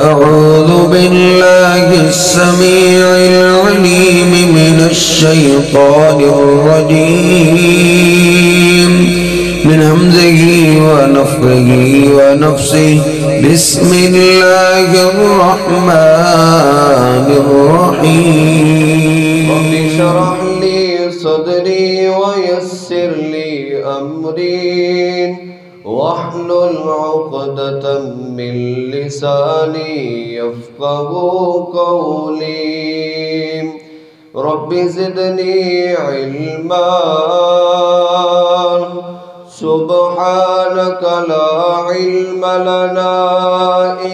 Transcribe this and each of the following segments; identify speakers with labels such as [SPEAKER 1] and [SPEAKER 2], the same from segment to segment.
[SPEAKER 1] أعوذ بالله السميع العليم من الشيطان الرجيم من همزه ونفخه ونفسه بسم الله الرحمن الرحيم
[SPEAKER 2] رب اشرح لي صدري ويسر لي أمري واحلل عقدة من لساني يفقهوا قولي رب زدني علما سبحانك لا علم لنا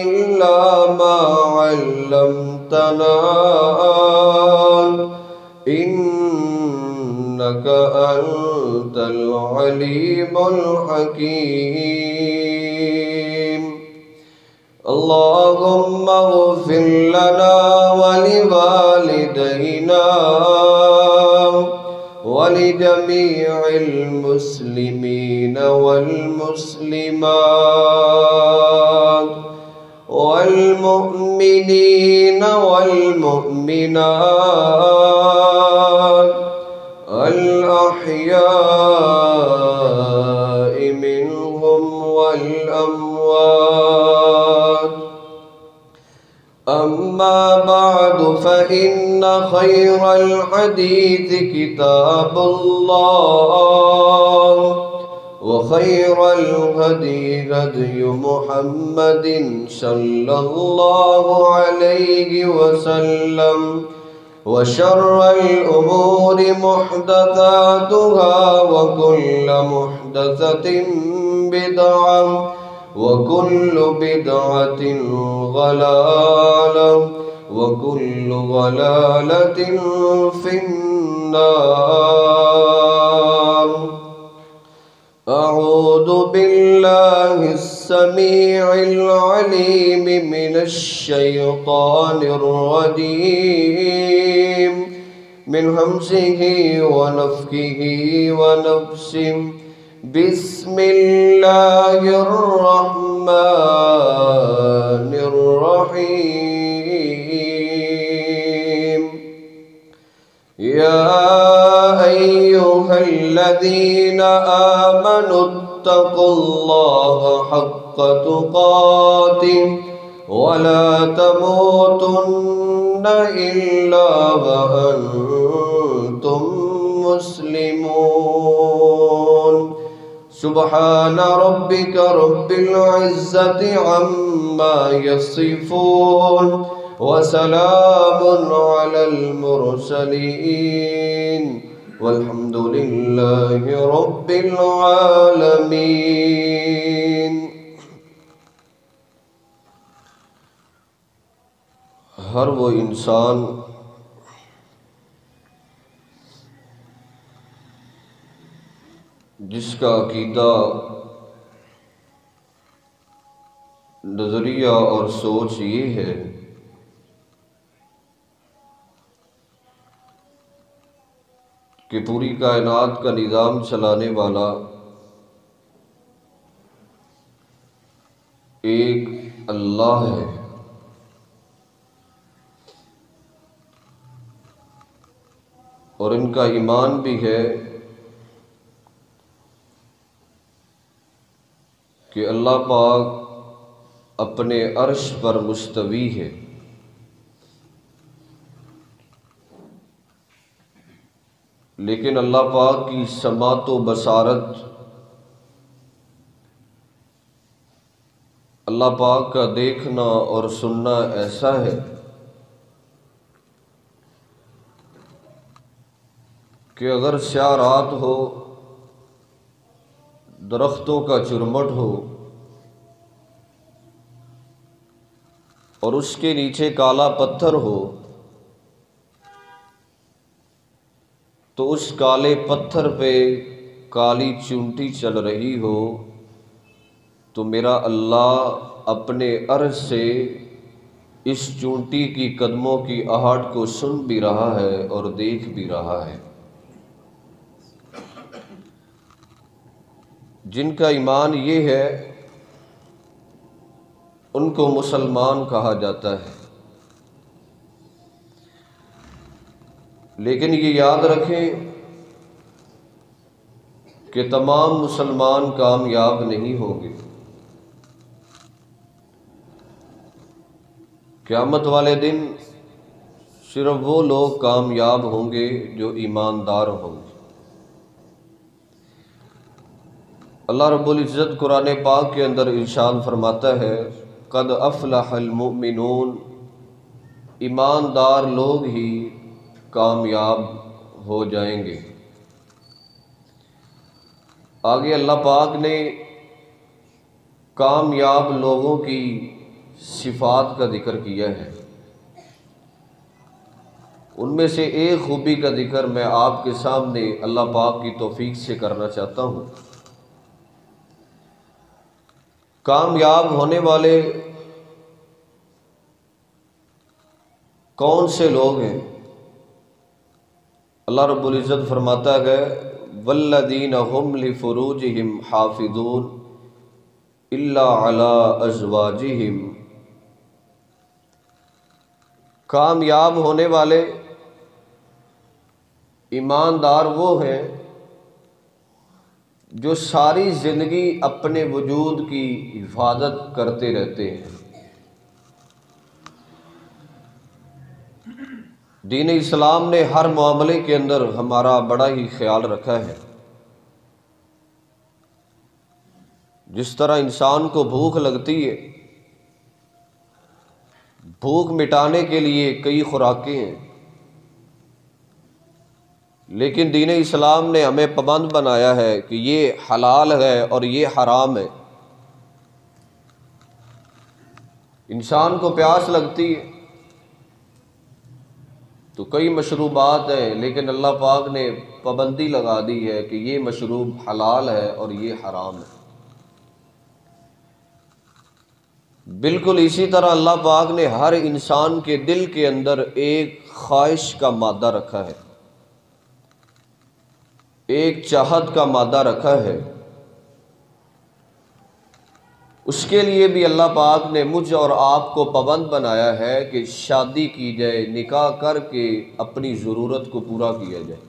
[SPEAKER 2] إلا ما علمتنا إنك أنت العليم الحكيم اللهم اغفر لنا ولوالدينا ولجميع المسلمين والمسلمات والمؤمنين والمؤمنات الأحياء منهم والأموات أما بعد فإن خير الحديث كتاب الله وخير الهدي هدي محمد صلى الله عليه وسلم وشر الأمور محدثاتها وكل محدثة بدعة وكل بدعة ضلالة وكل ضلالة في النار أعوذ بالله السميع العليم من الشيطان الرجيم من همزه ونفخه ونفسه بسم الله الرحمن الرحيم يا أيها الذين آمنوا اتقوا الله حق تقاته ولا تموتن إلا وأنتم مسلمون سبحان ربك رب العزة عما يصفون وسلام على المرسلين والحمد لله رب العالمين. ہر وہ انسان جس کا عقیدہ، نظریہ اور سوچ یہ ہے کہ پوری کائنات کا نظام چلانے والا ایک اللہ ہے، اور ان کا ایمان بھی ہے کہ اللہ پاک اپنے عرش پر مستوی ہے، لیکن اللہ پاک کی سماعت و بصارت، اللہ پاک کا دیکھنا اور سننا ایسا ہے کہ اگر سیاہ رات ہو، درختوں کا چرمٹ ہو اور اس کے نیچے کالا پتھر ہو، تو اس کالے پتھر پہ کالی چونٹی چل رہی ہو، تو میرا اللہ اپنے عرش سے اس چونٹی کی قدموں کی آہٹ کو سن بھی رہا ہے اور دیکھ بھی رہا ہے۔ جن کا ایمان یہ ہے ان کو مسلمان کہا جاتا ہے۔ لیکن یہ یاد رکھیں کہ تمام مسلمان کامیاب نہیں ہوں گے۔ قیامت والے دن صرف وہ لوگ کامیاب ہوں گے جو ایماندار ہوں گے۔ اللہ رب العزت قرآن پاک کے اندر ارشاد فرماتا ہے قد افلح المؤمنون، ایماندار لوگ ہی کامیاب ہو جائیں گے۔ آگے اللہ پاک نے کامیاب لوگوں کی صفات کا ذکر کیا ہے۔ ان میں سے ایک خوبی کا ذکر میں آپ کے سامنے اللہ پاک کی توفیق سے کرنا چاہتا ہوں۔ کامیاب ہونے والے کون سے لوگ ہیں؟ اللہ رب العزت فرماتا ہے والذین هم لفروجہم حافظون الا علی ازواجہم، کامیاب ہونے والے ایماندار وہ ہیں جو ساری زندگی اپنے وجود کی حفاظت کرتے رہتے ہیں۔ دین اسلام نے ہر معاملے کے اندر ہمارا بڑا ہی خیال رکھا ہے۔ جس طرح انسان کو بھوک لگتی ہے، بھوک مٹانے کے لیے کئی خوراکیں ہیں، لیکن دین اسلام نے ہمیں پابند بنایا ہے کہ یہ حلال ہے اور یہ حرام ہے۔ انسان کو پیاس لگتی ہے تو کئی مشروبات ہیں، لیکن اللہ پاک نے پابندی لگا دی ہے کہ یہ مشروب حلال ہے اور یہ حرام ہے۔ بالکل اسی طرح اللہ پاک نے ہر انسان کے دل کے اندر ایک خواہش کا مادہ رکھا ہے، ایک چاہت کا مادہ رکھا ہے۔ اس کے لیے بھی اللہ پاک نے مجھ اور آپ کو پابند بنایا ہے کہ شادی کی جائے، نکاح کر کے اپنی ضرورت کو پورا کیا جائے۔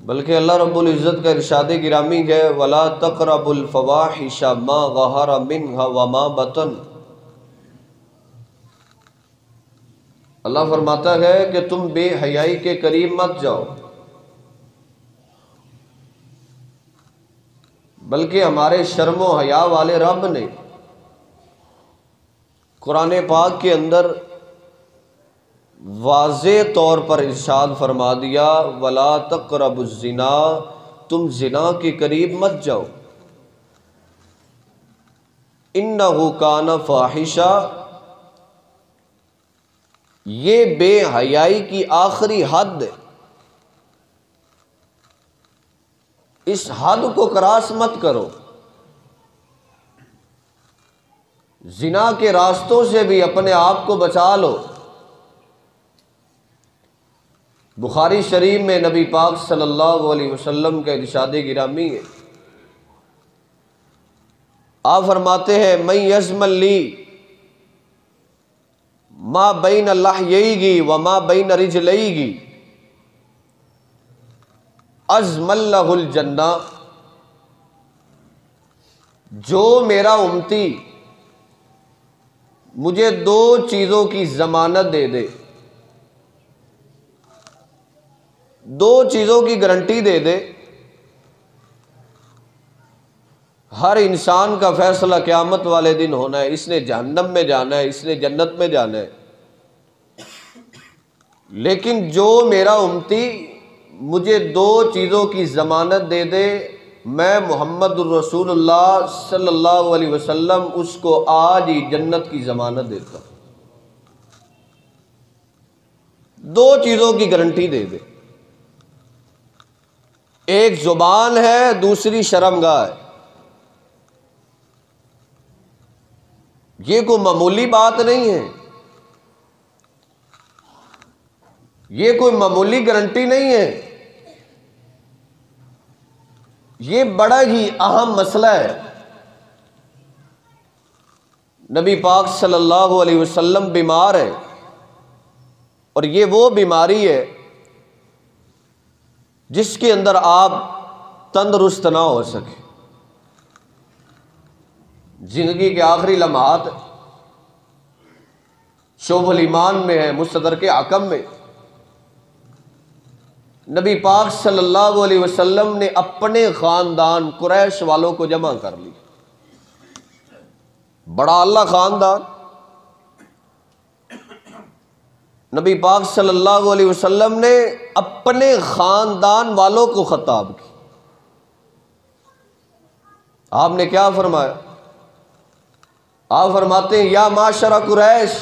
[SPEAKER 2] بلکہ اللہ رب العزت کا ارشاد گرامی ہے وَلَا تَقْرَبُوا الْفَوَاحِشَ مَا ظَهَرَ مِنْهَا وَمَا بَطَنَ، اللہ فرماتا ہے کہ تم بے حیائی کے قریب مت جاؤ، بلکہ ہمارے شرم و حیا والے رب نے قرآن پاک کے اندر واضح طور پر ارشاد فرما دیا وَلَا تَقْرَبُوا الزِّنَا، تم زنا کے قریب مت جاؤ، إِنَّهُ كَانَ فَاحِشًا، یہ بے حیائی کی آخری حد ہے، اس حد کو کراس مت کرو۔ زنا کے راستوں سے بھی اپنے آپ کو بچا لو۔ بخاری شریف میں نبی پاک صلی اللہ علیہ وسلم کا ارشاد گرامی ہے، آپ فرماتے ہیں من یضمن لی ما بین لحییہ وما بین رجلیہ اضمن لہ الجنہ، جو میرا امتی مجھے دو چیزوں کی ضمانت دے دے، دو چیزوں کی گارنٹی دے دے، ہر انسان کا فیصلہ قیامت والے دن ہونا ہے، اس نے جہنم میں جانا ہے، اس نے جنت میں جانا ہے، لیکن جو میرا امتی مجھے دو چیزوں کی ضمانت دے دے، میں محمد الرسول اللہ صلی اللہ علیہ وسلم اس کو آج ہی جنت کی ضمانت دیتا ہوں۔ دو چیزوں کی گارنٹی دے دے، ایک زبان ہے، دوسری شرمگاہ ہے۔ یہ کوئی معمولی بات نہیں ہے، یہ کوئی معمولی گارنٹی نہیں ہے، یہ بڑا ہی اہم مسئلہ ہے۔ نبی پاک صلی اللہ علیہ وسلم بیمار ہے، اور یہ وہ بیماری ہے جس کے اندر آپ تندرست نہ ہو سکے۔ زندگی کے آخری لمحات شعب الایمان میں ہے، مستدرک حکم میں نبی پاک صلی اللہ علیہ وسلم نے اپنے خاندان قریش والوں کو جمع کر لی۔ بڑا اعلیٰ خاندان، نبی پاک صلی اللہ علیہ وسلم نے اپنے خاندان والوں کو خطاب کی۔ آپ نے کیا فرمایا؟ آپ فرماتے ہیں یا معاشر قریش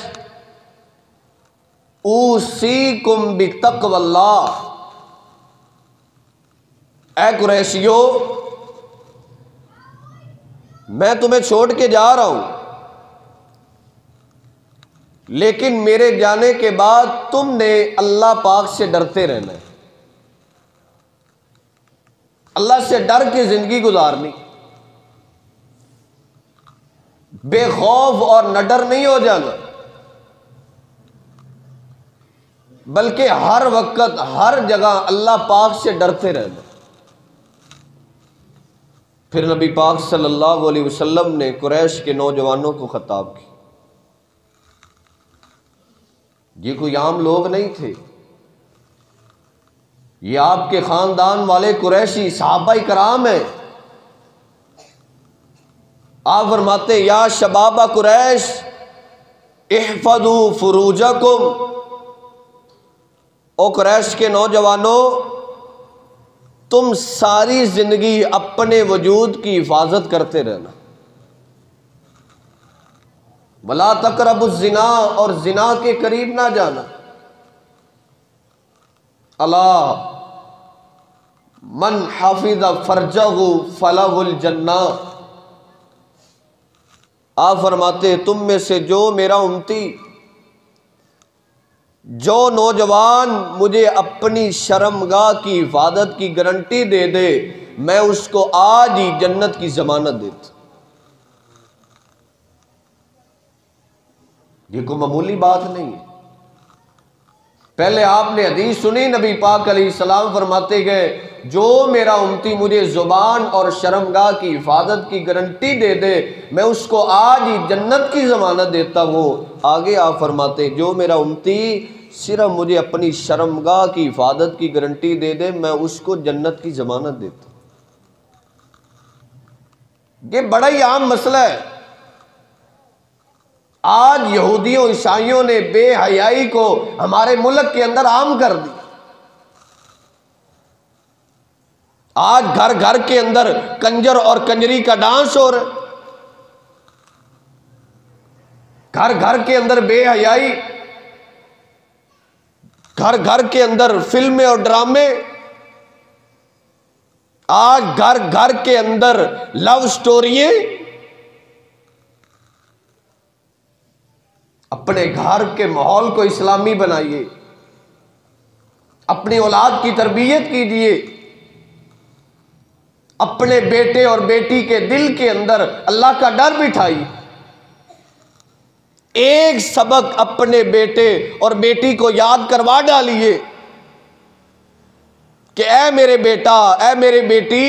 [SPEAKER 2] اوصیکم بتقوی اللہ، اے قریشیو میں تمہیں چھوڑ کے جا رہا ہوں، لیکن میرے جانے کے بعد تم نے اللہ پاک سے ڈرتے رہنا ہے، اللہ سے ڈر کے زندگی گزارنی، بے خوف اور نہ ڈر نہیں ہو جانا، بلکہ ہر وقت ہر جگہ اللہ پاک سے ڈرتے رہنا۔ پھر نبی پاک صلی اللہ علیہ وسلم نے قریش کے نوجوانوں کو خطاب کی۔ یہ کوئی عام لوگ نہیں تھے، یہ آپ کے خاندان والے قریشی صحابہ کرام ہیں۔ آپ فرماتے یا شباب قریش احفظوا فروجکم، او قریش کے نوجوانوں تم ساری زندگی اپنے وجود کی حفاظت کرتے رہنا، ولا تقربوا الزنا، اور زنا کے قریب نہ جانا، الا من حفظ فرجہ فلہ الجنہ۔ آپ فرماتے تم میں سے جو میرا امتی، جو نوجوان مجھے اپنی شرمگاہ کی حفاظت کی گارنٹی دے دے، میں اس کو آج ہی جنت کی ضمانت دیتا۔ یہ کوئی معمولی بات نہیں ہے۔ پہلے آپ نے حدیث سنی، نبی پاک علیہ السلام فرماتے گئے جو میرا امتی مجھے زبان اور شرمگاہ کی حفاظت کی گارنٹی دے دے، میں اس کو آج ہی جنت کی ضمانت دیتا ہوں۔ آگے آپ فرماتے جو میرا امتی صرف مجھے اپنی شرمگاہ کی حفاظت کی گارنٹی دے دے، میں اس کو جنت کی ضمانت دیتا ہوں۔ یہ بڑا ہی عام مسئلہ ہے۔ آج یہودیوں عیسائیوں نے بے حیائی کو ہمارے ملک کے اندر عام کر دی۔ آج گھر گھر کے اندر کنجر اور کنجری کا ڈانس ہو رہا ہے، گھر گھر کے اندر بے حیائی، گھر گھر کے اندر فلمیں اور ڈرامے، آج گھر گھر کے اندر لو سٹوریاں۔ اپنے گھر کے ماحول کو اسلامی بنائیے، اپنی اولاد کی تربیت کیجیے، اپنے بیٹے اور بیٹی کے دل کے اندر اللہ کا ڈر بٹھائیے۔ ایک سبق اپنے بیٹے اور بیٹی کو یاد کروا ڈالیے کہ اے میرے بیٹا، اے میرے بیٹی،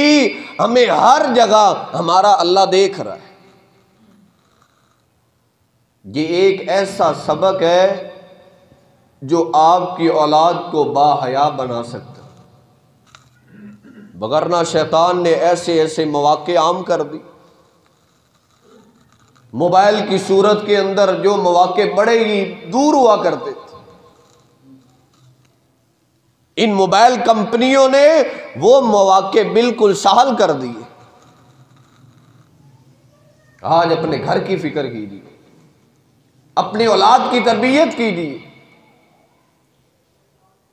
[SPEAKER 2] ہمیں ہر جگہ ہمارا اللہ دیکھ رہا ہے۔ یہ ایک ایسا سبق ہے جو آپ کی اولاد کو با حیا بنا سکتا، وگرنہ شیطان نے ایسے ایسے مواقع عام کر دی۔ موبائل کی صورت کے اندر جو مواقع بڑے ہی دور ہوا کرتے تھے، ان موبائل کمپنیوں نے وہ مواقع بالکل سہل کر دیے۔ آج اپنے گھر کی فکر کیجیے، اپنی اولاد کی تربیت کیجیے،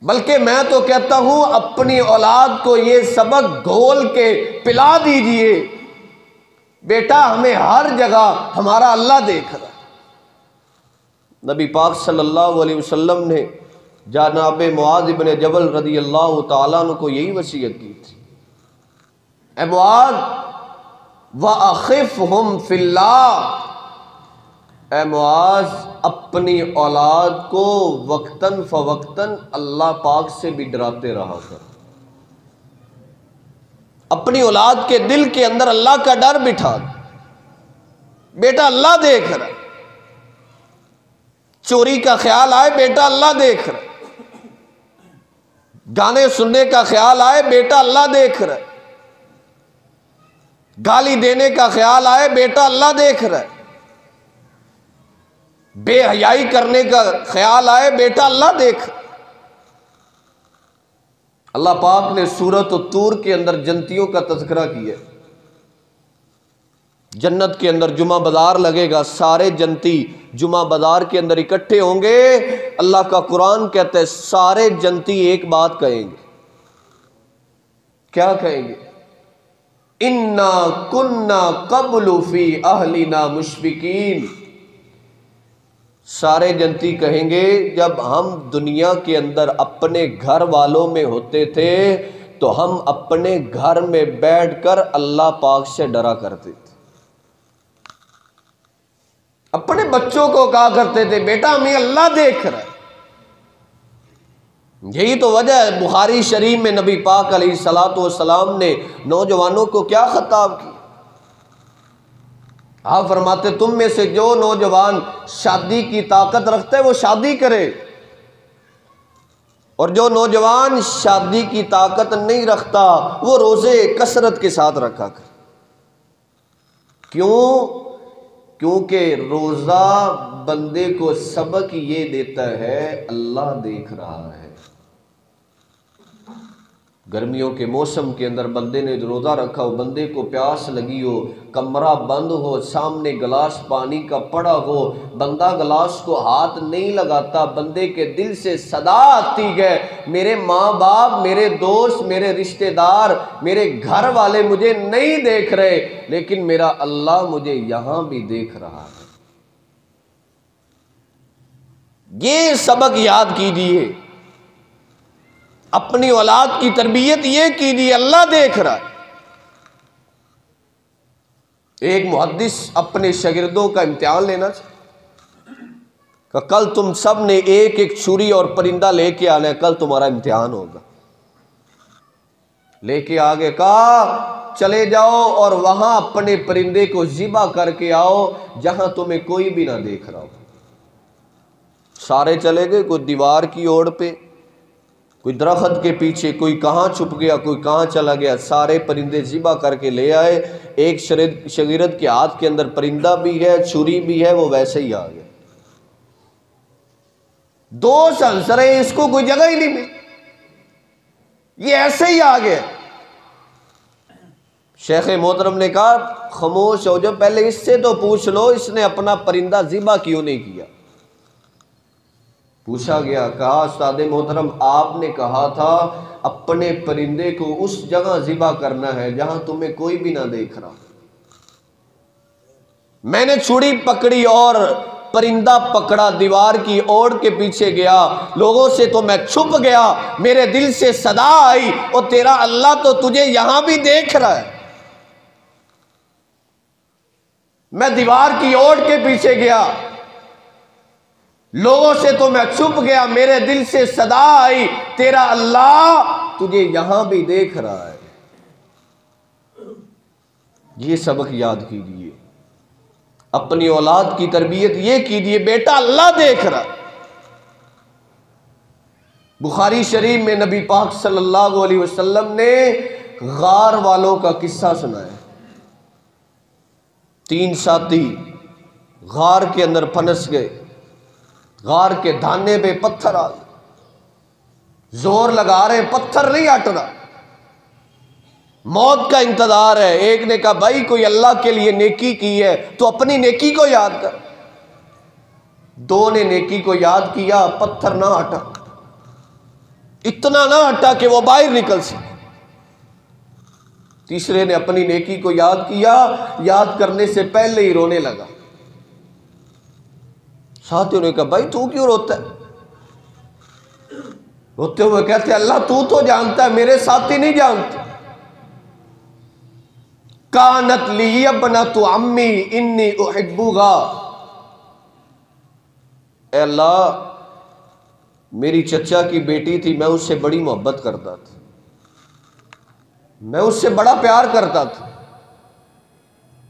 [SPEAKER 2] بلکہ میں تو کہتا ہوں اپنی اولاد کو یہ سبق گھول کے پلا دیجیے، بیٹا ہمیں ہر جگہ ہمارا اللہ دیکھ رہا ہے۔ نبی پاک صلی اللہ علیہ وسلم نے جناب معاذ بن جبل رضی اللہ تعالیٰ عنہ کو یہی وصیت کی تھی، اے معاذ وَأَخِفْهُمْ فِي اللَّهِ، اے معاذ اپنی اولاد کو وقتاً فوقتاً اللہ پاک سے بھی ڈراتے رہا کر، اپنی اولاد کے دل کے اندر اللہ کا ڈر بٹھا دے۔ بیٹا اللہ دیکھ رہا ہے، چوری کا خیال آئے بیٹا اللہ دیکھ رہا ہے، گانے سننے کا خیال آئے بیٹا اللہ دیکھ رہا ہے، گالی دینے کا خیال آئے بیٹا اللہ دیکھ رہا ہے، بے حیائی کرنے کا خیال آئے بیٹا اللہ دیکھ۔ اللہ پاک نے سورۃ الطور کے اندر جنتیوں کا تذکرہ کیا، جنت کے اندر جمعہ بازار لگے گا، سارے جنتی جمعہ بازار کے اندر اکٹھے ہوں گے، اللہ کا قرآن کہتا ہے سارے جنتی ایک بات کہیں گے، کیا کہیں گے؟ اِنَّا كُنَّا قَبْلُ فِي أَهْلِنَا مُشْفِقِينَ۔ سارے جنتی کہیں گے جب ہم دنیا کے اندر اپنے گھر والوں میں ہوتے تھے تو ہم اپنے گھر میں بیٹھ کر اللہ پاک سے ڈرا کرتے تھے، اپنے بچوں کو کہا کرتے تھے بیٹا ہمیں اللہ دیکھ رہا ہے۔ یہی تو وجہ ہے بخاری شریف میں نبی پاک علیہ الصلوۃ والسلام نے نوجوانوں کو کیا خطاب کیا؟ آپ فرماتے تم میں سے جو نوجوان شادی کی طاقت رکھتا ہے وہ شادی کرے، اور جو نوجوان شادی کی طاقت نہیں رکھتا وہ روزے کثرت کے ساتھ رکھا کرے۔ کیوں؟ کیونکہ روزہ بندے کو سبق یہ دیتا ہے اللہ دیکھ رہا ہے۔ گرمیوں کے موسم کے اندر بندے نے روزہ رکھا ہو، بندے کو پیاس لگی ہو، کمرہ بند ہو، سامنے گلاس پانی کا پڑا ہو، بندہ گلاس کو ہاتھ نہیں لگاتا، بندے کے دل سے صدا آتی ہے میرے ماں باپ، میرے دوست، میرے رشتہ دار، میرے گھر والے مجھے نہیں دیکھ رہے لیکن میرا اللہ مجھے یہاں بھی دیکھ رہا ہے۔ یہ سبق یاد کیجیے، اپنی اولاد کی تربیت یہ کیجیے اللہ دیکھ رہا ہے۔ ایک محدث اپنے شاگردوں کا امتحان لینا چاہیے کہ کل تم سب نے ایک ایک چھری اور پرندہ لے کے آنا ہے، کل تمہارا امتحان ہوگا۔ لے کے آگے کہا چلے جاؤ اور وہاں اپنے پرندے کو ذبح کر کے آؤ جہاں تمہیں کوئی بھی نہ دیکھ رہا ہو۔ سارے چلے گئے، کوئی دیوار کی اوڑ پہ، کوئی درخت کے پیچھے، کوئی کہاں چھپ گیا، کوئی کہاں چلا گیا، سارے پرندے ذبح کر کے لے آئے۔ ایک شاگرد کے ہاتھ کے اندر پرندہ بھی ہے، چھری بھی ہے، وہ ویسے ہی آ گیا۔ دو ہنس رہے، اس کو کوئی جگہ ہی نہیں ملی، یہ ایسے ہی آ گیا۔ شیخ محترم نے کہا خاموش ہو جو، پہلے اس سے تو پوچھ لو اس نے اپنا پرندہ ذبح کیوں نہیں کیا۔ پوچھا گیا، کہا استاد محترم آپ نے کہا تھا اپنے پرندے کو اس جگہ ذبح کرنا ہے جہاں تمہیں کوئی بھی نہ دیکھ رہا۔ میں نے چھری پکڑی اور پرندہ پکڑا، دیوار کی اوڑ کے پیچھے گیا، لوگوں سے تو میں چھپ گیا، میرے دل سے صدا آئی اور تیرا اللہ تو تجھے یہاں بھی دیکھ رہا ہے۔ میں دیوار کی اوڑ کے پیچھے گیا، لوگوں سے تو میں چھپ گیا، میرے دل سے صدا آئی تیرا اللہ تجھے یہاں بھی دیکھ رہا ہے۔ یہ سبق یاد کیجیے، اپنی اولاد کی تربیت یہ کیجیے بیٹا اللہ دیکھ رہا ہے۔ بخاری شریف میں نبی پاک صلی اللہ علیہ وسلم نے غار والوں کا قصہ سنایا۔ 3 ساتھی غار کے اندر پھنس گئے، غار کے دھانے پہ پتھر آ گئے، زور لگا رہے پتھر نہیں ہٹ رہا، موت کا انتظار ہے۔ ایک نے کہا بھائی کوئی اللہ کے لیے نیکی کی ہے تو اپنی نیکی کو یاد کر۔ 2 نے نیکی کو یاد کیا، پتھر نہ ہٹا، اتنا نہ ہٹا کہ وہ باہر نکل سکے۔ تیسرے نے اپنی نیکی کو یاد کیا، یاد کرنے سے پہلے ہی رونے لگا۔ ساتھیوں نے کہا بھائی تو کیوں روتا ہے؟ روتے ہوئے کہتے اللہ تو جانتا ہے، میرے ساتھی نہیں جانتے۔ کانت لی ابنۃ عمی انی احبھا، اے اللہ میری چچا کی بیٹی تھی، میں اس سے بڑی محبت کرتا تھا، میں اس سے بڑا پیار کرتا تھا،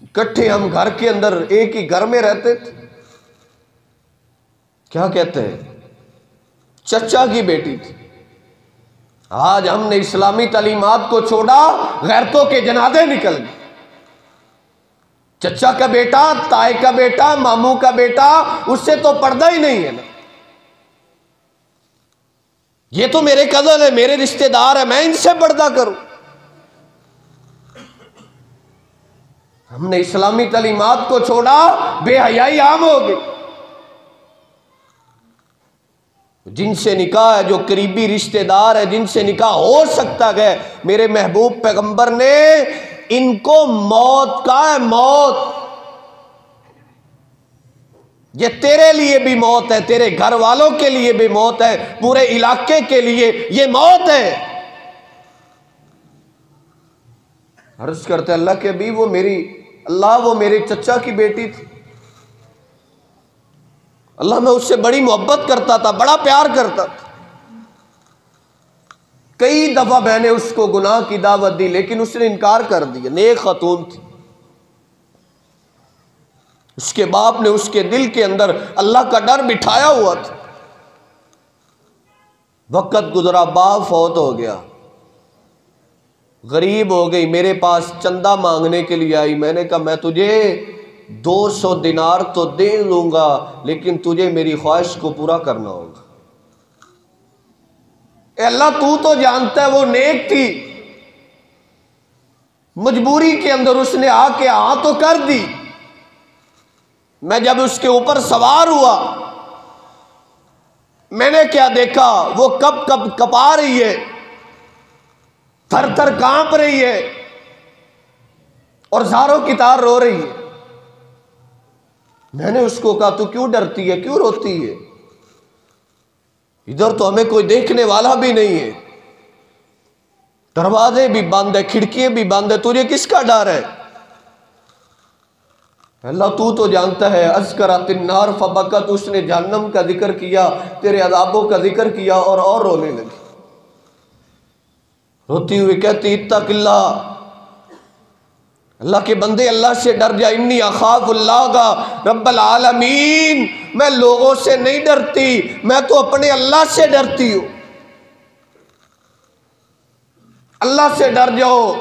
[SPEAKER 2] اکٹھے ہم گھر کے اندر ایک ہی گھر میں رہتے تھے۔ کیا کہتے ہیں؟ چچا کی بیٹی تھی۔ آج ہم نے اسلامی تعلیمات کو چھوڑا، غیرتوں کے جنازے نکل گئے۔ چچا کا بیٹا، تائی کا بیٹا، ماموں کا بیٹا، اس سے تو پردہ ہی نہیں ہے نا۔ یہ تو میرے کزن ہے، میرے رشتہ دار ہے، میں ان سے پردہ کروں؟ ہم نے اسلامی تعلیمات کو چھوڑا، بے حیائی عام ہو گئی۔ جن سے نکاح ہے، جو قریبی رشتہ دار ہے، جن سے نکاح ہو سکتا ہے، میرے محبوب پیغمبر نے ان کو موت کا ہے، موت۔ یہ تیرے لیے بھی موت ہے، تیرے گھر والوں کے لیے بھی موت ہے، پورے علاقے کے لیے یہ موت ہے۔ عرض کرتے اللہ کے بھی وہ میرے چچا کی بیٹی تھی، اللہ میں اس سے بڑی محبت کرتا تھا، بڑا پیار کرتا تھا۔ کئی دفعہ میں نے اس کو گناہ کی دعوت دی لیکن اس نے انکار کر دیا۔ نیک خاتون تھی۔ اس کے باپ نے اس کے دل کے اندر اللہ کا ڈر بٹھایا ہوا تھا۔ وقت گزرا، باپ فوت ہو گیا، غریب ہو گئی، میرے پاس چندہ مانگنے کے لیے آئی۔ میں نے کہا میں تجھے 200 دینار تو دے لوں گا لیکن تجھے میری خواہش کو پورا کرنا ہوگا۔ اے اللہ تو جانتا ہے وہ نیک تھی، مجبوری کے اندر اس نے آ کے ہاں تو کر دی۔ میں جب اس کے اوپر سوار ہوا، میں نے کیا دیکھا، وہ کب کپا رہی ہے، تھر تھر کانپ رہی ہے اور زاروں کی طرح رو رہی ہے۔ میں نے اس کو کہا تو کیوں ڈرتی ہے، کیوں روتی ہے؟ ادھر تو ہمیں کوئی دیکھنے والا بھی نہیں ہے، دروازے بھی بند ہے، کھڑکیاں بھی بند ہے، تجھے کس کا ڈر ہے؟ اللہ تو جانتا ہے۔ اذکرت النار فبکت، اس نے جہنم کا ذکر کیا، تیرے عذابوں کا ذکر کیا اور رونے لگی، روتی ہوئی کہتی اتق اللہ، اللہ کے بندے اللہ سے ڈر جا، انی اخاف اللہ کا رب العالمین، میں لوگوں سے نہیں ڈرتی، میں تو اپنے اللہ سے ڈرتی ہوں۔ اللہ سے ڈر جاؤ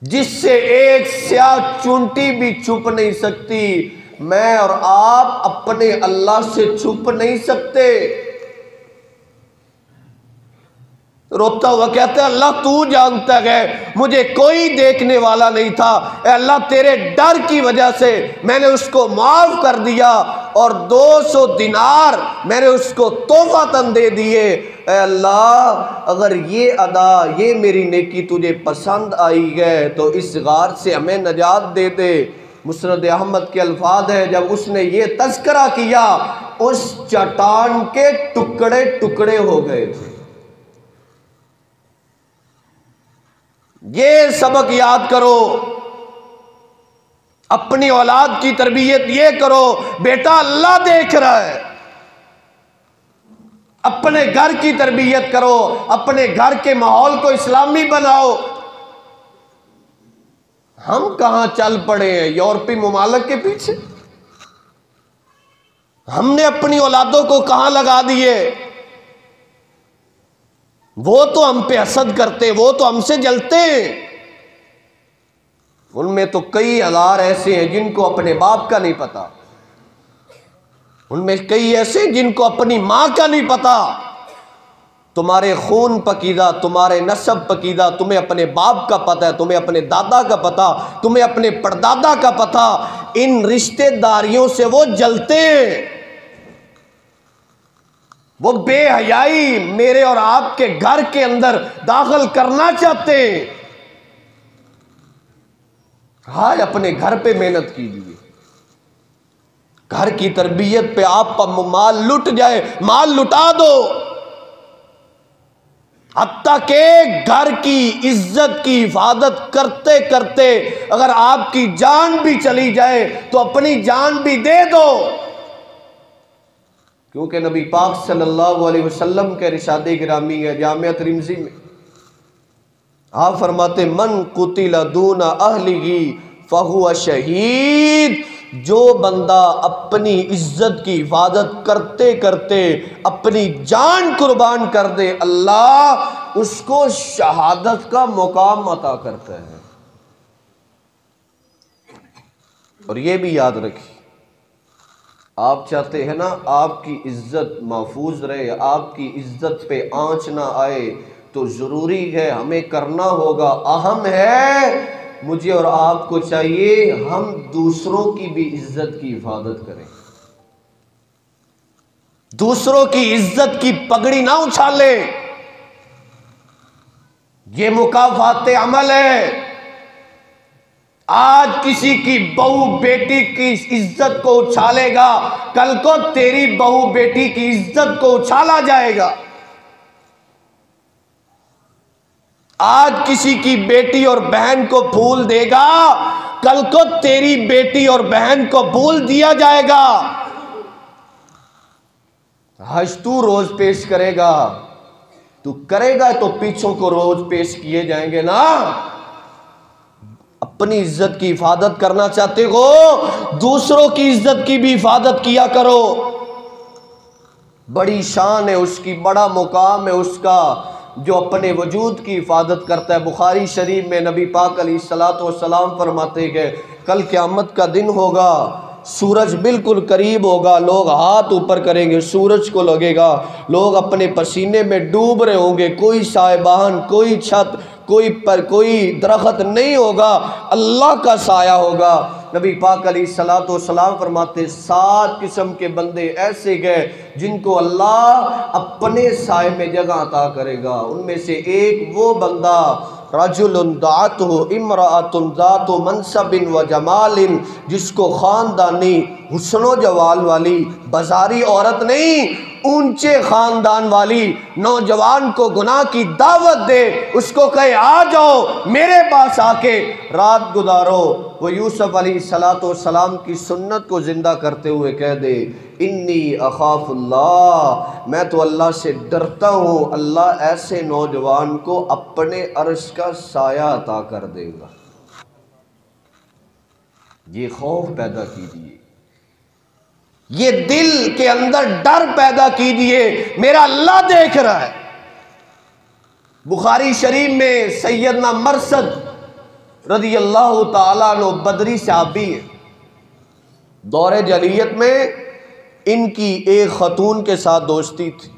[SPEAKER 2] جس سے ایک سیاہ چونٹی بھی چھپ نہیں سکتی۔ میں اور آپ اپنے اللہ سے چھپ نہیں سکتے۔ روتا ہوا کہتا ہے اللہ تو جانتا ہے مجھے کوئی دیکھنے والا نہیں تھا، اے اللہ تیرے ڈر کی وجہ سے میں نے اس کو معاف کر دیا اور 200 دینار میں نے اس کو تحفۃً دے دیے۔ اے اللہ اگر یہ ادا، یہ میری نیکی تجھے پسند آئی ہے تو اس غار سے ہمیں نجات دے دے۔ مسند احمد کے الفاظ ہے، جب اس نے یہ تذکرہ کیا اس چٹان کے ٹکڑے ٹکڑے ہو گئے تھے۔ یہ سبق یاد کرو، اپنی اولاد کی تربیت یہ کرو، بیٹا اللہ دیکھ رہا ہے۔ اپنے گھر کی تربیت کرو، اپنے گھر کے ماحول کو اسلامی بناؤ۔ ہم کہاں چل پڑے ہیں یورپی ممالک کے پیچھے؟ ہم نے اپنی اولادوں کو کہاں لگا دیے؟ وہ تو ہم پہ حسد کرتے، وہ تو ہم سے جلتے ہیں۔ ان میں تو کئی ہزار ایسے ہیں جن کو اپنے باپ کا نہیں پتا، ان میں کئی ایسے جن کو اپنی ماں کا نہیں پتا۔ تمہارے خون پکیدہ، تمہارے نسب پکیدہ، تمہیں اپنے باپ کا پتہ ہے، تمہیں اپنے دادا کا پتہ، تمہیں اپنے پردادا کا پتہ۔ ان رشتہ داریوں سے وہ جلتے ہیں، وہ بے حیائی میرے اور آپ کے گھر کے اندر داخل کرنا چاہتے ہیں۔ آج اپنے گھر پہ محنت کیجیے، گھر کی تربیت پہ آپ کا مال لٹ جائے، مال لٹا دو، حتیٰ کہ گھر کی عزت کی حفاظت کرتے کرتے اگر آپ کی جان بھی چلی جائے تو اپنی جان بھی دے دو۔ کیونکہ نبی پاک صلی اللہ علیہ وسلم کے ارشاد گرامی ہے جامعہ ترمذی میں، آپ فرماتے من قتل دون اہلہ فہو شہید، جو بندہ اپنی عزت کی حفاظت کرتے کرتے اپنی جان قربان کر دے، اللہ اس کو شہادت کا مقام عطا کرتا ہے۔ اور یہ بھی یاد رکھیے، آپ چاہتے ہیں نا آپ کی عزت محفوظ رہے، آپ کی عزت پہ آنچ نہ آئے، تو ضروری ہے ہمیں کرنا ہوگا، اہم ہے مجھے اور آپ کو چاہیے ہم دوسروں کی بھی عزت کی حفاظت کریں، دوسروں کی عزت کی پگڑی نہ اچھالیں، یہ مکافات عمل ہے۔ آج کسی کی بہو بیٹی کی عزت کو اچھالے گا، کل کو تیری بہو بیٹی کی عزت کو اچھالا جائے گا۔ آج کسی کی بیٹی اور بہن کو پھول دے گا، کل کو تیری بیٹی اور بہن کو پھول دیا جائے گا۔ حج تو روز پیش کرے گا، تو کرے گا تو پیچھوں کو روز پیش کیے جائیں گے نا۔ اپنی عزت کی حفاظت کرنا چاہتے ہو، دوسروں کی عزت کی بھی حفاظت کیا کرو۔ بڑی شان ہے اس کی، بڑا مقام ہے اس کا جو اپنے وجود کی حفاظت کرتا ہے۔ بخاری شریف میں نبی پاک علیہ الصلوۃ والسلام فرماتے ہیں کل قیامت کا دن ہوگا، سورج بالکل قریب ہوگا، لوگ ہاتھ اوپر کریں گے، سورج کو لگے گا، لوگ اپنے پسینے میں ڈوب رہے ہوں گے، کوئی سائبان، کوئی چھت، کوئی درخت نہیں ہوگا، اللہ کا سایہ ہوگا۔ نبی پاک علیہ الصلوۃ والسلام فرماتے 7 قسم کے بندے ایسے گئے جن کو اللہ اپنے سائے میں جگہ عطا کرے گا۔ ان میں سے ایک وہ بندہ رجل دعتہ امرأۃ ذات منصب و جمال، جس کو خاندانی حسن و جمال والی بازاری عورت نہیں، اونچے خاندان والی نوجوان کو گناہ کی دعوت دے، اس کو کہے آ جاؤ میرے پاس آ کے رات گزارو، وہ یوسف علیہ السلام کی سنت کو زندہ کرتے ہوئے کہہ دے انی اخاف اللہ، میں تو اللہ سے ڈرتا ہوں، اللہ ایسے نوجوان کو اپنے عرش کا سایہ عطا کر دے گا۔ یہ خوف پیدا کیجیے، یہ دل کے اندر ڈر پیدا کیجیے، میرا اللہ دیکھ رہا ہے۔ بخاری شریف میں سیدنا مرثد رضی اللہ تعالیٰ عنہ بدری صحابی ہیں، دور جاہلیت میں ان کی ایک خاتون کے ساتھ دوستی تھی،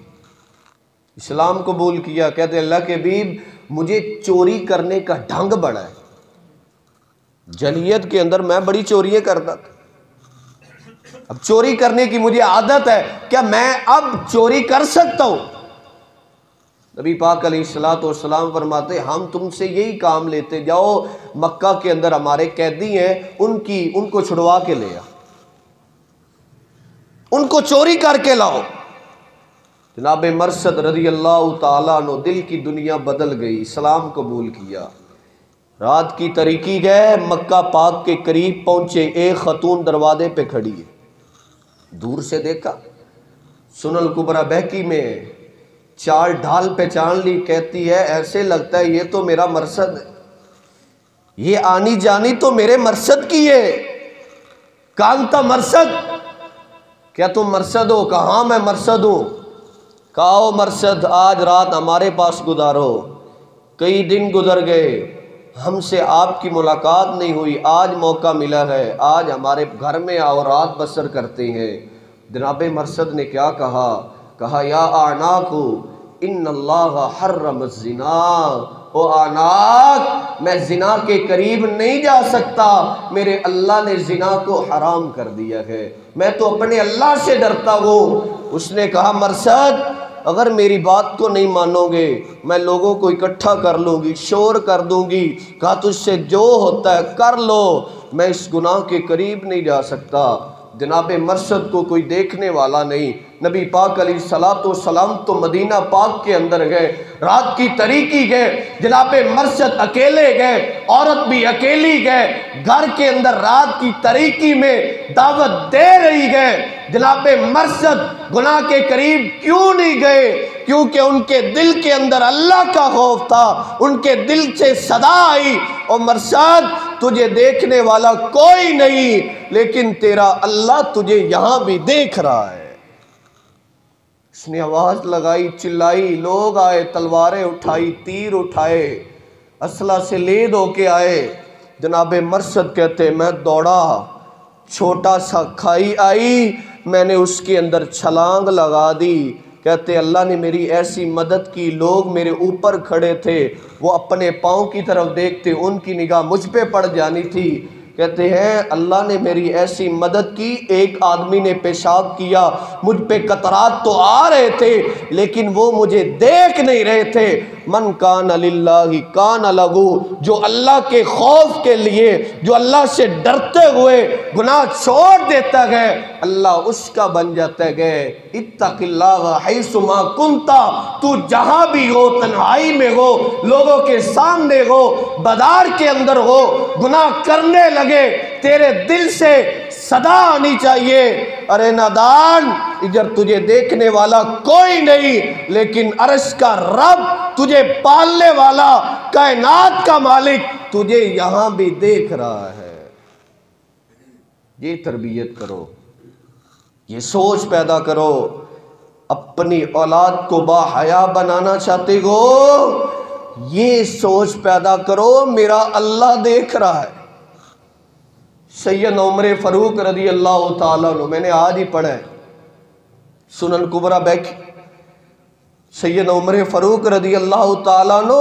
[SPEAKER 2] اسلام قبول کیا، کہتے اللہ کے حبیب مجھے چوری کرنے کا ڈھنگ بڑا ہے، جاہلیت کے اندر میں بڑی چوریاں کرتا تھا، اب چوری کرنے کی مجھے عادت ہے، کیا میں اب چوری کر سکتا ہوں؟ نبی پاک علیہ الصلوۃ والسلام فرماتے ہم تم سے یہی کام لیتے، جاؤ مکہ کے اندر ہمارے قیدی ہیں ان کو چھڑوا کے لے آ، ان کو چوری کر کے لاؤ۔ جناب مرثد رضی اللہ تعالیٰ عنہ دل کی دنیا بدل گئی، اسلام قبول کیا، رات کی تاریکی گئے، مکہ پاک کے قریب پہنچے، ایک خاتون دروازے پہ کھڑی ہے، دور سے دیکھا، سنن الکبریٰ بہقی میں چال ڈھال پہچان لی، کہتی ہے ایسے لگتا ہے یہ تو میرا مرثد ہے، یہ آنی جانی تو میرے مرثد کی ہے۔ کانتا مرثد، کیا تم مرثد ہو؟ کہاں میں مرثد ہوں۔ کہو مرثد آج رات ہمارے پاس گزارو، کئی دن گزر گئے ہم سے آپ کی ملاقات نہیں ہوئی، آج موقع ملا ہے، آج ہمارے گھر میں آؤ، رات بسر کرتے ہیں۔ جناب مرثد نے کیا کہا یا اعناق ان اللہ حرم الزنا، او اعناق میں زنا کے قریب نہیں جا سکتا، میرے اللہ نے زنا کو حرام کر دیا ہے، میں تو اپنے اللہ سے ڈرتا ہوں۔ اس نے کہا مرثد اگر میری بات کو نہیں مانو گے میں لوگوں کو اکٹھا کر لوں گی، شور کر دوں گی، کہا تجھ سے جو ہوتا ہے کر لو، میں اس گناہ کے قریب نہیں جا سکتا۔ جناب مرثد کو کوئی دیکھنے والا نہیں، نبی پاک علیہ الصلوۃ والسلام تو مدینہ پاک کے اندر گئے، رات کی تاریکی گئے، جناب مرشد اکیلے گئے، عورت بھی اکیلی گئے، گھر کے اندر رات کی تاریکی میں دعوت دے رہی گئے۔ جناب مرشد گناہ کے قریب کیوں نہیں گئے؟ کیونکہ ان کے دل کے اندر اللہ کا خوف تھا، ان کے دل سے صدا آئی، اور مرشد تجھے دیکھنے والا کوئی نہیں، لیکن تیرا اللہ تجھے یہاں بھی دیکھ رہا ہے۔ اس نے آواز لگائی، چلائی، لوگ آئے، تلواریں اٹھائی، تیر اٹھائے، اسلحہ سے لید ہو کے آئے۔ جناب مرشد کہتے میں دوڑا، چھوٹا سا کھائی آئی، میں نے اس کے اندر چھلانگ لگا دی۔ کہتے اللہ نے میری ایسی مدد کی، لوگ میرے اوپر کھڑے تھے، وہ اپنے پاؤں کی طرف دیکھتے، ان کی نگاہ مجھ پہ پڑ جانی تھی۔ کہتے ہیں اللہ نے میری ایسی مدد کی، ایک آدمی نے پیشاب کیا، مجھ پہ قطرات تو آ رہے تھے لیکن وہ مجھے دیکھ نہیں رہے تھے۔ من کان للہ کان لہو، جو اللہ کے خوف کے لیے، جو اللہ سے ڈرتے ہوئے گناہ چھوڑ دیتا گئے، اللہ اس کا بن جاتا گئے۔ اتق اللہ حیث ما کنت، تو جہاں بھی ہو، تنہائی میں ہو، لوگوں کے سامنے ہو، بازار کے اندر ہو، گناہ کرنے لگے، تیرے دل سے صدا آنی چاہیے، ارے نادان، ادھر تجھے دیکھنے والا کوئی نہیں، لیکن عرش کا رب، تجھے پالنے والا، کائنات کا مالک تجھے یہاں بھی دیکھ رہا ہے۔ یہ تربیت کرو، یہ سوچ پیدا کرو۔ اپنی اولاد کو با حیا بنانا چاہتے ہو، یہ سوچ پیدا کرو میرا اللہ دیکھ رہا ہے۔ سید عمر فاروق رضی اللہ تعالیٰ عنہ، میں نے آج ہی پڑھا ہے، سنن کبریٰ بیک، سید عمر فاروق رضی اللہ تعالیٰ عنہ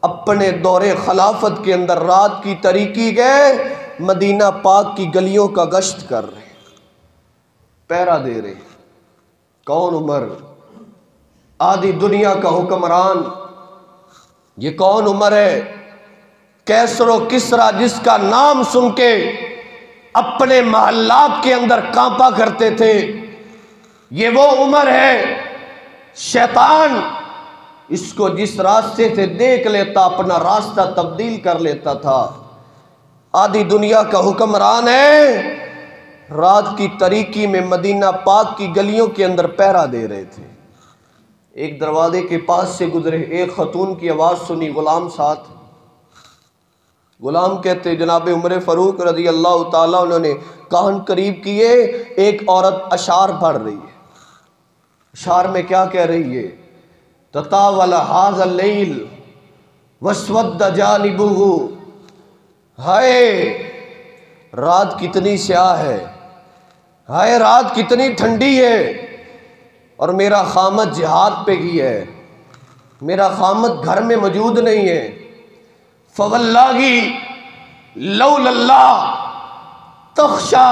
[SPEAKER 2] اپنے دور خلافت کے اندر رات کی تاریکی گئے، مدینہ پاک کی گلیوں کا گشت کر رہے، پہرا دے رہے۔ کون عمر؟ آدھی دنیا کا حکمران۔ یہ کون عمر ہے؟ کیسر و کسریٰ جس کا نام سن کے اپنے محلات کے اندر کانپا کرتے تھے، یہ وہ عمر ہے۔ شیطان اس کو جس راستے سے دیکھ لیتا اپنا راستہ تبدیل کر لیتا تھا۔ آدھی دنیا کا حکمران ہے، رات کی تاریکی میں مدینہ پاک کی گلیوں کے اندر پہرا دے رہے تھے۔ ایک دروازے کے پاس سے گزرے، ایک خاتون کی آواز سنی، غلام ساتھ۔ غلام کہتے جناب عمر فاروق رضی اللہ تعالیٰ انہوں نے کان قریب کیے، ایک عورت اشعار پڑھ رہی ہے۔ اشعار میں کیا کہہ رہی ہے؟ تطاول ھذا اللیل واسود جانبہ، ہائے رات کتنی سیاہ ہے، ہائے رات کتنی ٹھنڈی ہے، اور میرا خامد جہاد پہ گئی ہے، میرا خامد گھر میں موجود نہیں ہے۔ فواللہ لولا اللہ تخشا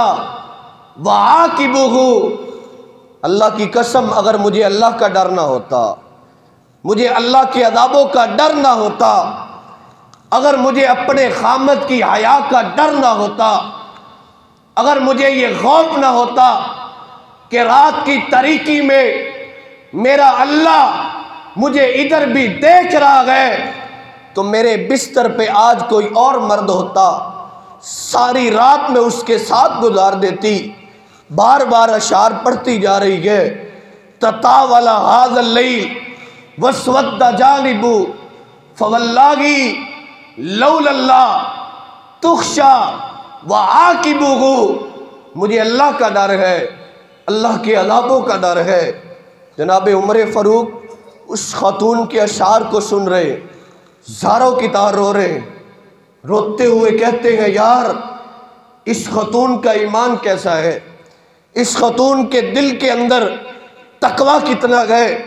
[SPEAKER 2] وعاقبہ، اللہ کی قسم اگر مجھے اللہ کا ڈر نہ ہوتا، مجھے اللہ کے عذابوں کا ڈر نہ ہوتا، اگر مجھے اپنے خامد کی حیا کا ڈر نہ ہوتا، اگر مجھے یہ خوف نہ ہوتا کہ رات کی تاریکی میں میرا اللہ مجھے ادھر بھی دیکھ رہا ہے، تو میرے بستر پہ آج کوئی اور مرد ہوتا، ساری رات میں اس کے ساتھ گزار دیتی۔ بار بار اشعار پڑھتی جا رہی ہے، تطاول ھذا اللیل واسود جانبہ، فواللہ لولا اللہ تخشا وعاقبہ، مجھے اللہ کا ڈر ہے، اللہ کے عذابوں کا ڈر ہے۔ جناب عمر فاروق اس خاتون کے اشعار کو سن رہے، زاروں کی طرح رو رہے، روتے ہوئے کہتے ہیں یار اس خاتون کا ایمان کیسا ہے، اس خاتون کے دل کے اندر تقوی کتنا گئے،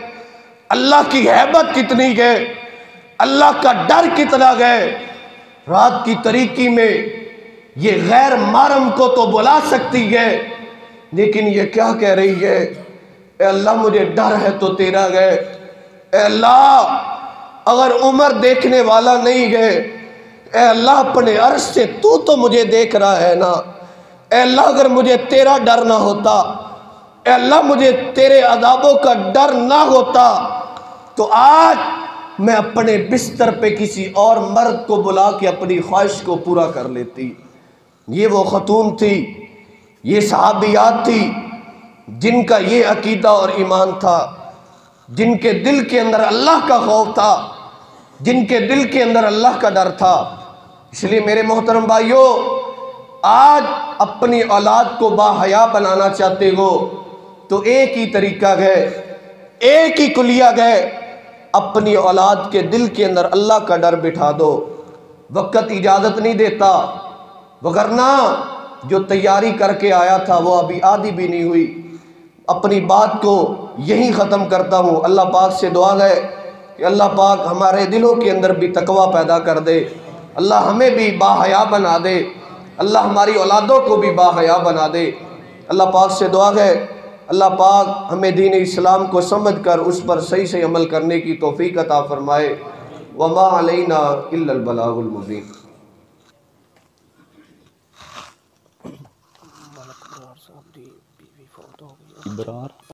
[SPEAKER 2] اللہ کی ہیبت کتنی گئے، اللہ کا ڈر کتنا گئے۔ رات کی تاریکی میں یہ غیر محرم کو تو بلا سکتی ہے، لیکن یہ کیا کہہ رہی ہے؟ اے اللہ مجھے ڈر ہے تو تیرا گئے، اے اللہ اگر عمر دیکھنے والا نہیں گئے، اے اللہ اپنے عرش سے تو مجھے دیکھ رہا ہے نا، اے اللہ اگر مجھے تیرا ڈر نہ ہوتا،
[SPEAKER 3] اے اللہ مجھے تیرے عذابوں کا ڈر نہ ہوتا تو آج میں اپنے بستر پہ کسی اور مرد کو بلا کے اپنی خواہش کو پورا کر لیتی۔ یہ وہ خاتون تھی، یہ صحابیات تھی جن کا یہ عقیدہ اور ایمان تھا، جن کے دل کے اندر اللہ کا خوف تھا، جن کے دل کے اندر اللہ کا ڈر تھا۔ اس لیے میرے محترم بھائیوں، آج اپنی اولاد کو باحیا بنانا چاہتے ہو تو ایک ہی طریقہ ہے، ایک ہی کلیہ ہے، اپنی اولاد کے دل کے اندر اللہ کا ڈر بٹھا دو۔ وقت اجازت نہیں دیتا، وگرنہ جو تیاری کر کے آیا تھا وہ ابھی آدھی بھی نہیں ہوئی۔ اپنی بات کو یہی ختم کرتا ہوں۔ اللہ پاک سے دعا ہے کہ اللہ پاک ہمارے دلوں کے اندر بھی تقوی پیدا کر دے، اللہ ہمیں بھی باحیا بنا دے، اللہ ہماری اولادوں کو بھی باحیا بنا دے۔ اللہ پاک سے دعا ہے اللہ پاک ہمیں دین اسلام کو سمجھ کر اس پر صحیح سے عمل کرنے کی توفیق عطا فرمائے۔ وما علینا الا البلاغ المبین۔